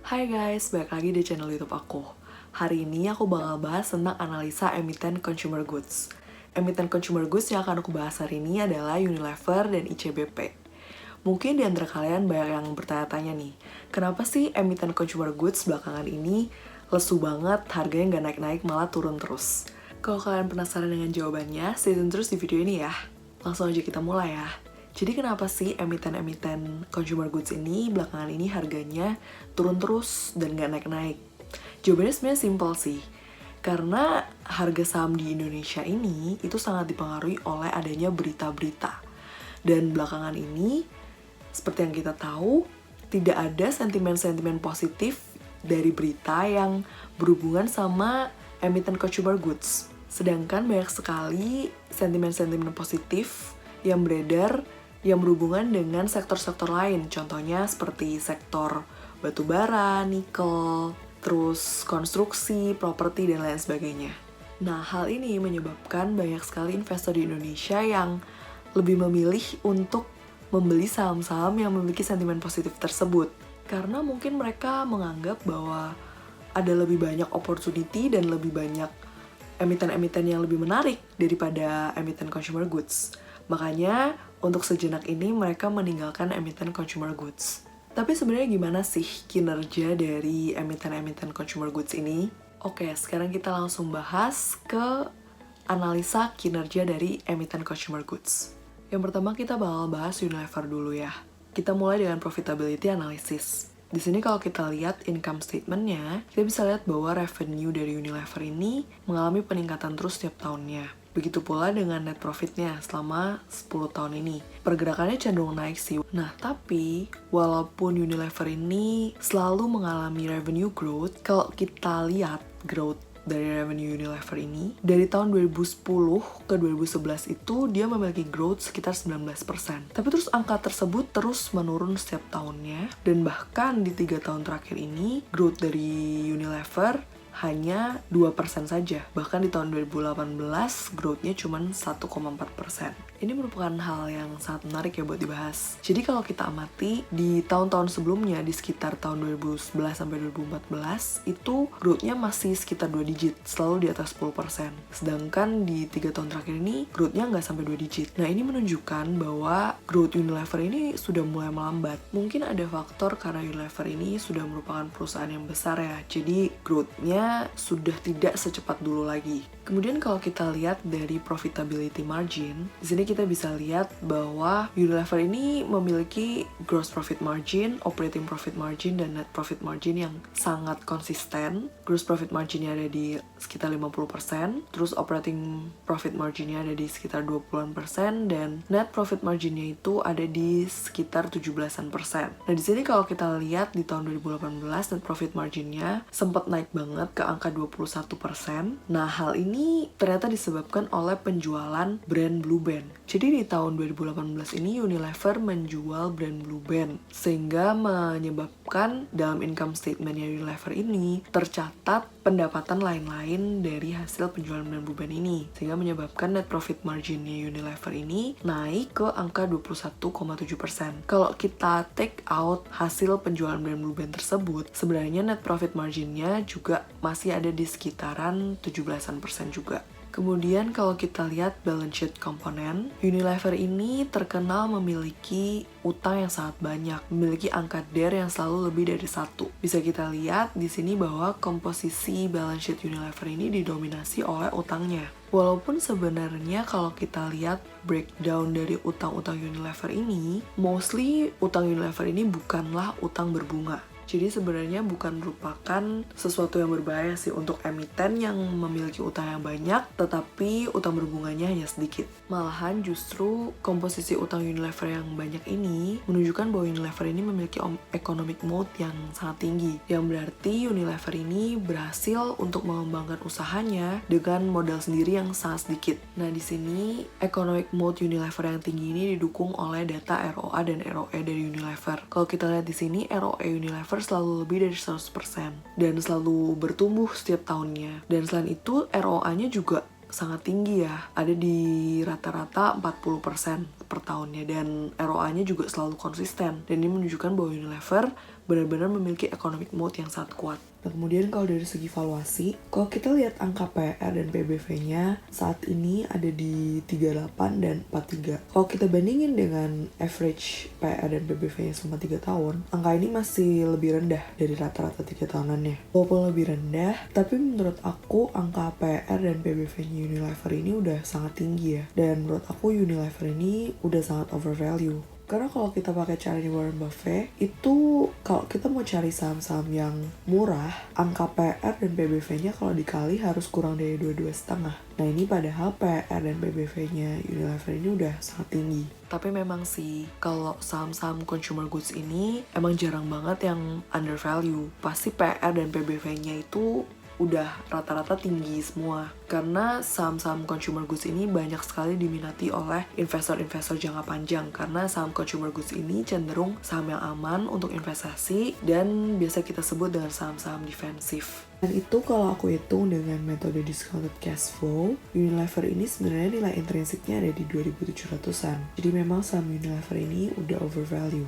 Hai guys, balik lagi di channel YouTube aku. Hari ini aku bakal bahas tentang analisa emiten consumer goods. Emiten consumer goods yang akan aku bahas hari ini adalah Unilever dan ICBP. Mungkin di antara kalian banyak yang bertanya-tanya nih, kenapa sih emiten consumer goods belakangan ini lesu banget, harganya nggak naik-naik malah turun terus? Kalau kalian penasaran dengan jawabannya, stay tune terus di video ini ya. Langsung aja kita mulai ya. Jadi kenapa sih emiten-emiten consumer goods ini belakangan ini harganya turun terus dan gak naik-naik? Jawabannya sebenarnya simpel sih. Karena harga saham di Indonesia ini itu sangat dipengaruhi oleh adanya berita-berita. Dan belakangan ini, seperti yang kita tahu, tidak ada sentimen-sentimen positif dari berita yang berhubungan sama emiten consumer goods. Sedangkan banyak sekali sentimen-sentimen positif yang beredar yang berhubungan dengan sektor-sektor lain, contohnya seperti sektor batubara, nikel, terus konstruksi, properti, dan lain sebagainya. Nah, hal ini menyebabkan banyak sekali investor di Indonesia yang lebih memilih untuk membeli saham-saham yang memiliki sentimen positif tersebut. Karena mungkin mereka menganggap bahwa ada lebih banyak opportunity dan lebih banyak emiten-emiten yang lebih menarik daripada emiten consumer goods. Makanya, untuk sejenak ini mereka meninggalkan emiten consumer goods. Tapi sebenarnya gimana sih kinerja dari emiten-emiten consumer goods ini? Oke, sekarang kita langsung bahas ke analisa kinerja dari emiten consumer goods. Yang pertama kita bakal bahas Unilever dulu ya. Kita mulai dengan profitability analysis. Di sini kalau kita lihat income statement-nya, kita bisa lihat bahwa revenue dari Unilever ini mengalami peningkatan terus setiap tahunnya. Begitu pula dengan net profit-nya selama 10 tahun ini. Pergerakannya cenderung naik sih. Nah, tapi walaupun Unilever ini selalu mengalami revenue growth, kalau kita lihat growth dari revenue Unilever ini, dari tahun 2010 ke 2011 itu dia memiliki growth sekitar 19%. Tapi terus angka tersebut terus menurun setiap tahunnya, dan bahkan di 3 tahun terakhir ini, growth dari Unilever hanya 2% saja. Bahkan di tahun 2018, growth-nya cuma 1,4%. Ini merupakan hal yang sangat menarik ya buat dibahas. Jadi kalau kita amati, di tahun-tahun sebelumnya, di sekitar tahun 2011 sampai 2014, itu growth-nya masih sekitar 2 digit, selalu di atas 10%. Sedangkan di 3 tahun terakhir ini, growth-nya nggak sampai 2 digit. Nah, ini menunjukkan bahwa growth Unilever ini sudah mulai melambat. Mungkin ada faktor karena Unilever ini sudah merupakan perusahaan yang besar ya, jadi growth-nya sudah tidak secepat dulu lagi. Kemudian kalau kita lihat dari profitability margin, di sini kita bisa lihat bahwa Unilever ini memiliki gross profit margin, operating profit margin, dan net profit margin yang sangat konsisten. Gross profit marginnya ada di sekitar 50%, terus operating profit marginnya ada di sekitar 20%, dan net profit marginnya itu ada di sekitar 17%. Nah, di sini kalau kita lihat di tahun 2018, net profit marginnya sempat naik banget ke angka 21%. Nah, hal ini ternyata disebabkan oleh penjualan brand Blue Band. Jadi di tahun 2018 ini Unilever menjual brand Blue Band, sehingga menyebabkan dalam income statement-nya Unilever ini tercatat pendapatan lain-lain dari hasil penjualan brand Blue Band ini, sehingga menyebabkan net profit margin-nya Unilever ini naik ke angka 21,7%. Kalau kita take out hasil penjualan brand Blue Band tersebut, sebenarnya net profit margin-nya juga masih ada di sekitaran 17% juga. Kemudian kalau kita lihat balance sheet komponen, Unilever ini terkenal memiliki utang yang sangat banyak, memiliki angka DER yang selalu lebih dari 1. Bisa kita lihat di sini bahwa komposisi balance sheet Unilever ini didominasi oleh utangnya. Walaupun sebenarnya kalau kita lihat breakdown dari utang-utang Unilever ini, mostly utang Unilever ini bukanlah utang berbunga. Jadi sebenarnya bukan merupakan sesuatu yang berbahaya sih untuk emiten yang memiliki utang yang banyak, tetapi utang berbunganya hanya sedikit. Malahan justru komposisi utang Unilever yang banyak ini menunjukkan bahwa Unilever ini memiliki economic mode yang sangat tinggi, yang berarti Unilever ini berhasil untuk mengembangkan usahanya dengan modal sendiri yang sangat sedikit. Nah, di sini economic mode Unilever yang tinggi ini didukung oleh data ROA dan ROE dari Unilever. Kalau kita lihat di sini, ROE Unilever selalu lebih dari 100% dan selalu bertumbuh setiap tahunnya. Dan selain itu ROA-nya juga sangat tinggi ya, ada di rata-rata 40% per tahunnya, dan ROA-nya juga selalu konsisten. Dan ini menunjukkan bahwa Unilever benar-benar memiliki economic moat yang sangat kuat. Nah, kemudian kalau dari segi valuasi, kalau kita lihat angka PR dan PBV-nya saat ini ada di 38 dan 43. Kalau kita bandingin dengan average PR dan PBV-nya selama 3 tahun, angka ini masih lebih rendah dari rata-rata 3 tahunannya. Walaupun lebih rendah, tapi menurut aku angka PR dan PBV-nya Unilever ini udah sangat tinggi ya. Dan menurut aku Unilever ini udah sangat overvalue. Karena kalau kita pakai cara di Warren Buffett, itu kalau kita mau cari saham-saham yang murah, angka PR dan PBV-nya kalau dikali harus kurang dari 22,5. Nah ini padahal PR dan PBV-nya Unilever ini udah sangat tinggi. Tapi memang sih, kalau saham-saham consumer goods ini emang jarang banget yang undervalue. Pasti PR dan PBV-nya itu udah rata-rata tinggi semua. Karena saham-saham consumer goods ini banyak sekali diminati oleh investor-investor jangka panjang. Karena saham consumer goods ini cenderung saham yang aman untuk investasi dan biasa kita sebut dengan saham-saham defensif. Dan itu kalau aku hitung dengan metode discounted cash flow, Unilever ini sebenarnya nilai intrinsiknya ada di 2.700-an. Jadi memang saham Unilever ini udah overvalue.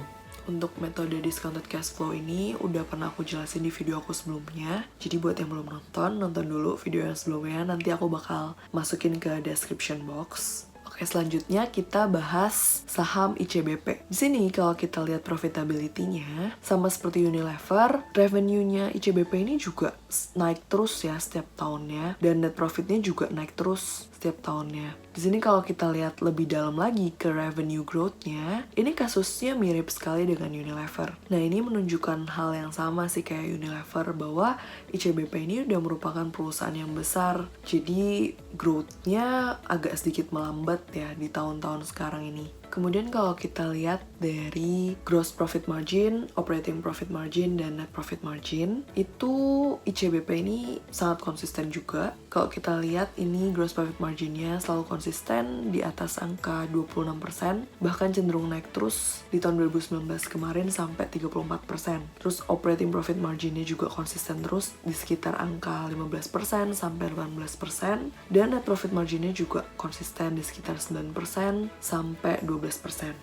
Untuk metode discounted cash flow ini udah pernah aku jelasin di video aku sebelumnya. Jadi buat yang belum nonton dulu video yang sebelumnya. Nanti aku bakal masukin ke description box. Oke, selanjutnya kita bahas saham ICBP. Di sini kalau kita lihat profitability-nya, sama seperti Unilever, revenue-nya ICBP ini juga naik terus ya setiap tahunnya, dan net profit-nya juga naik terus setiap tahunnya. Di sini kalau kita lihat lebih dalam lagi ke revenue growth-nya, ini kasusnya mirip sekali dengan Unilever. Nah, ini menunjukkan hal yang sama sih kayak Unilever, bahwa ICBP ini udah merupakan perusahaan yang besar. Jadi growth-nya agak sedikit melambat ya di tahun-tahun sekarang ini. Kemudian kalau kita lihat dari gross profit margin, operating profit margin, dan net profit margin, itu ICBP ini sangat konsisten juga. Kalau kita lihat ini gross profit marginnya selalu konsisten di atas angka 26%, bahkan cenderung naik terus di tahun 2019 kemarin sampai 34%. Terus operating profit marginnya juga konsisten terus di sekitar angka 15% sampai 18%, dan net profit marginnya juga konsisten di sekitar 9% sampai 12%.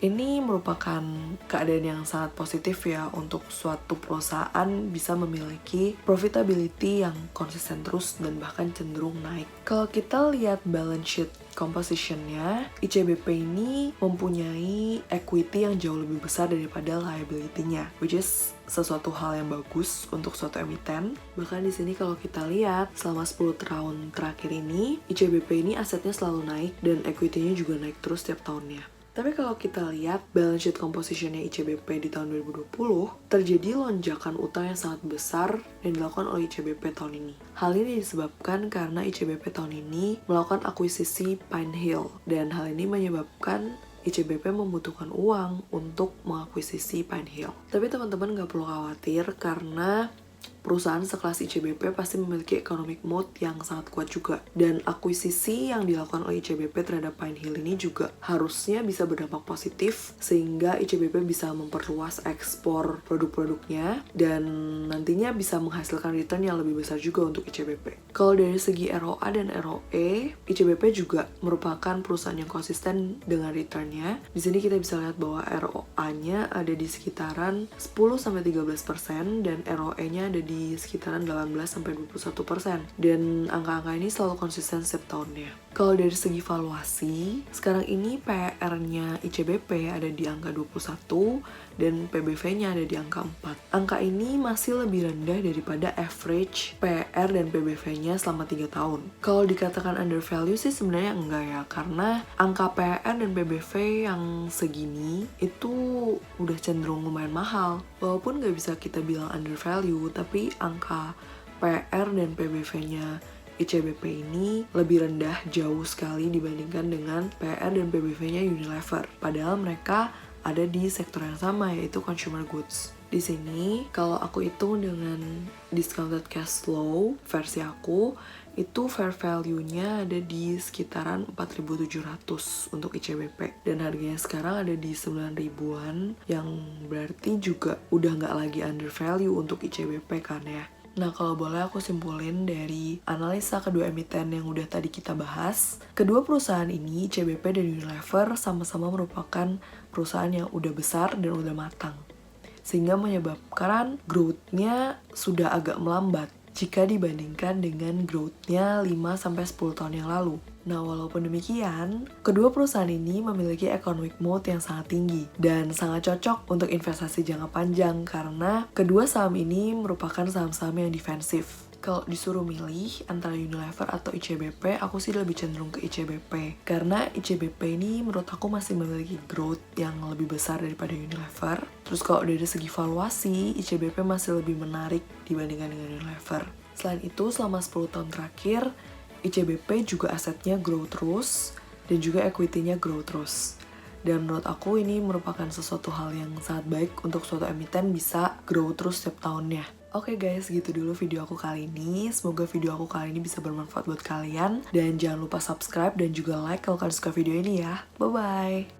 Ini merupakan keadaan yang sangat positif ya untuk suatu perusahaan bisa memiliki profitability yang konsisten terus dan bahkan cenderung naik. Kalau kita lihat balance sheet composition-nya, ICBP ini mempunyai equity yang jauh lebih besar daripada liability-nya, which is sesuatu hal yang bagus untuk suatu emiten. Bahkan di sini kalau kita lihat selama 10 tahun terakhir ini, ICBP ini asetnya selalu naik dan equity-nya juga naik terus setiap tahunnya. Tapi kalau kita lihat balance sheet composition-nya ICBP di tahun 2020, terjadi lonjakan utang yang sangat besar yang dilakukan oleh ICBP tahun ini. Hal ini disebabkan karena ICBP tahun ini melakukan akuisisi Pine Hill, dan hal ini menyebabkan ICBP membutuhkan uang untuk mengakuisisi Pine Hill. Tapi teman-teman nggak perlu khawatir karena perusahaan sekelas ICBP pasti memiliki economic moat yang sangat kuat juga. Dan akuisisi yang dilakukan oleh ICBP terhadap Pine Hill ini juga harusnya bisa berdampak positif sehingga ICBP bisa memperluas ekspor produk-produknya dan nantinya bisa menghasilkan return yang lebih besar juga untuk ICBP. Kalau dari segi ROA dan ROE, ICBP juga merupakan perusahaan yang konsisten dengan returnnya. Di sini kita bisa lihat bahwa ROA-nya ada di sekitaran 10-13% dan ROE-nya ada di sekitaran 18-21%. Dan angka-angka ini selalu konsisten setiap tahunnya. Kalau dari segi valuasi, sekarang ini PR-nya ICBP ada di angka 21 dan PBV-nya ada di angka 4. Angka ini masih lebih rendah daripada average PR dan PBV-nya selama 3 tahun. Kalau dikatakan undervalue sih sebenarnya enggak ya, karena angka PR dan PBV yang segini itu udah cenderung lumayan mahal. Walaupun nggak bisa kita bilang undervalue, tapi angka PR dan PBV-nya ICBP ini lebih rendah jauh sekali dibandingkan dengan PR dan PBV-nya Unilever. Padahal mereka ada di sektor yang sama, yaitu consumer goods. Di sini, kalau aku hitung dengan discounted cash flow versi aku, itu fair value-nya ada di sekitaran 4.700 untuk ICBP. Dan harganya sekarang ada di 9.000-an, yang berarti juga udah nggak lagi undervalue untuk ICBP kan ya. Nah, kalau boleh aku simpulin dari analisa kedua emiten yang udah tadi kita bahas, kedua perusahaan ini, ICBP dan Unilever, sama-sama merupakan perusahaan yang udah besar dan udah matang. sehingga menyebabkan growth-nya sudah agak melambat jika dibandingkan dengan growth-nya 5-10 tahun yang lalu. Nah, walaupun demikian, kedua perusahaan ini memiliki economic moat yang sangat tinggi dan sangat cocok untuk investasi jangka panjang karena kedua saham ini merupakan saham-saham yang defensif. Kalau disuruh milih antara Unilever atau ICBP, aku sih lebih cenderung ke ICBP. Karena ICBP ini menurut aku masih memiliki growth yang lebih besar daripada Unilever. Terus kalau dari segi valuasi, ICBP masih lebih menarik dibandingkan dengan Unilever. Selain itu, selama 10 tahun terakhir, ICBP juga asetnya grow terus dan juga equity-nya grow terus. Dan menurut aku ini merupakan sesuatu hal yang sangat baik untuk suatu emiten bisa grow terus setiap tahunnya. Oke guys, gitu dulu video aku kali ini. Semoga video aku kali ini bisa bermanfaat buat kalian. Dan jangan lupa subscribe dan juga like kalau kalian suka video ini ya. Bye-bye!